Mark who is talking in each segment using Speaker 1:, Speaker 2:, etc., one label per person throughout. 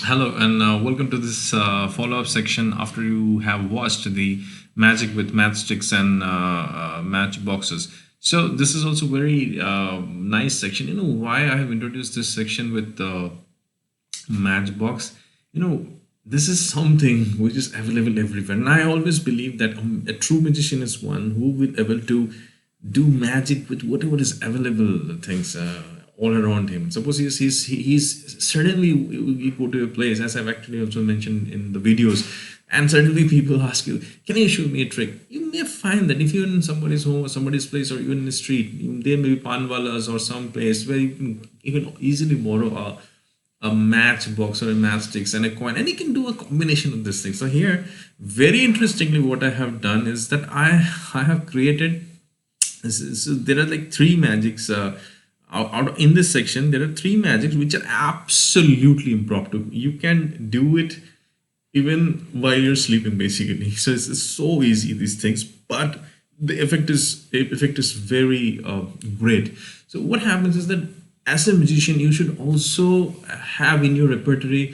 Speaker 1: Hello and welcome to this follow-up section after you have watched the magic with matchsticks and matchboxes. So this is also very nice section. You know why I have introduced this section with matchbox? You know, this is something which is available everywhere, and I always believe that a true magician is one who will able to do magic with whatever is available things all around him. Suppose he's suddenly you go to a place, as I've actually also mentioned in the videos, and suddenly people ask you, "Can you show me a trick?" You may find that if you're in somebody's home or somebody's place, or even in the street, there may be panwalas or some place where you can easily borrow a matchbox or a matchsticks and a coin, and you can do a combination of this thing. So here, very interestingly, what I have done is that I have created. So there are like three magics. In this section, there are three magics which are absolutely impromptu. You can do it even while you're sleeping, basically. So it's so easy, these things, but the effect is very great. So what happens is that as a magician, you should also have in your repertory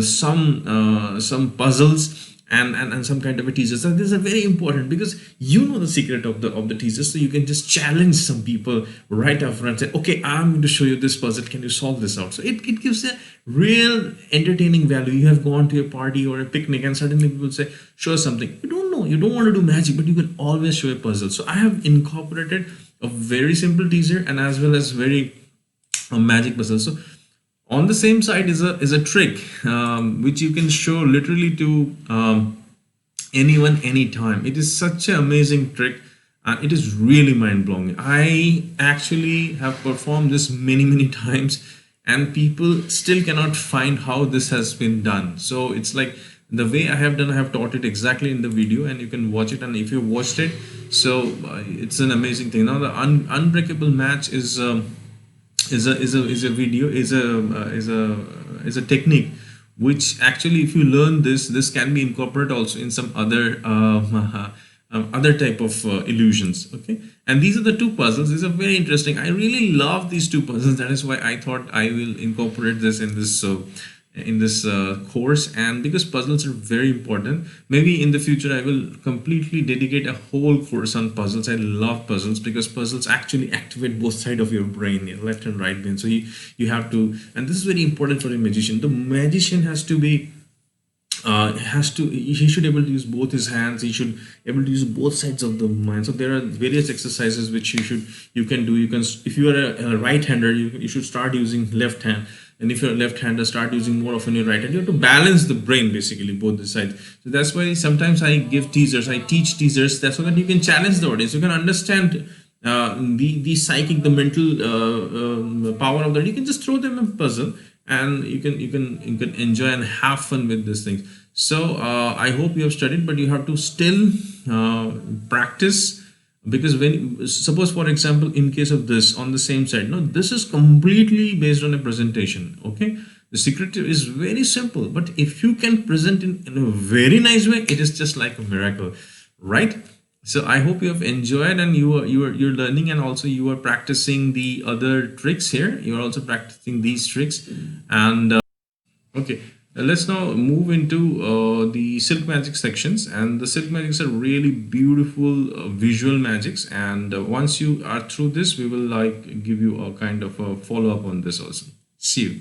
Speaker 1: some puzzles and some kind of a teaser. So these are very important because you know the secret of the teaser, so you can just challenge some people right up front, say, okay, I'm going to show you this puzzle, can you solve this out? So it gives a real entertaining value. You have gone to a party or a picnic and suddenly people say, show us something. You don't know, you don't want to do magic, but you can always show a puzzle. So I have incorporated a very simple teaser and as well as very magic puzzle. So on the same side is a trick which you can show literally to anyone anytime. It is such an amazing trick and it is really mind-blowing. I actually have performed this many times and people still cannot find how this has been done. So it's like the way I have done, I have taught it exactly in the video and you can watch it, and if you watched it, so it's an amazing thing. Now the unbreakable match is a video is a technique which actually, if you learn this can be incorporated also in some other other type of illusions. Okay, and these are the two puzzles. These are very interesting. I really love these two puzzles. That is why I thought I will incorporate this in this course. And because puzzles are very important, maybe in the future I will completely dedicate a whole course on puzzles. I love puzzles because puzzles actually activate both sides of your brain, your left and right brain. So you have to, and this is very important for a magician. The magician he should able to use both his hands. He should able to use both sides of the mind. So there are various exercises which you can do. You can, if you are a right hander, you should start using left hand, and if you're a left hander, start using more often your right hand. You have to balance the brain, basically both the sides. So that's why sometimes I give teasers, I teach teasers, that's so that you can challenge the audience, you can understand the psychic, the mental power of that. You can just throw them a puzzle and you can enjoy and have fun with these things. So I hope you have studied, but you have to still practice, because when, suppose for example, in case of this on the same side, no, this is completely based on a presentation. Okay, the secret is very simple, but if you can present in a very nice way, it is just like a miracle, right? So I hope you have enjoyed, and you're learning, and also you are practicing the other tricks here. You are also practicing these tricks. And okay, let's now move into the silk magic sections. And the silk magics are really beautiful visual magics. And once you are through this, we will like give you a kind of a follow up on this also. See you.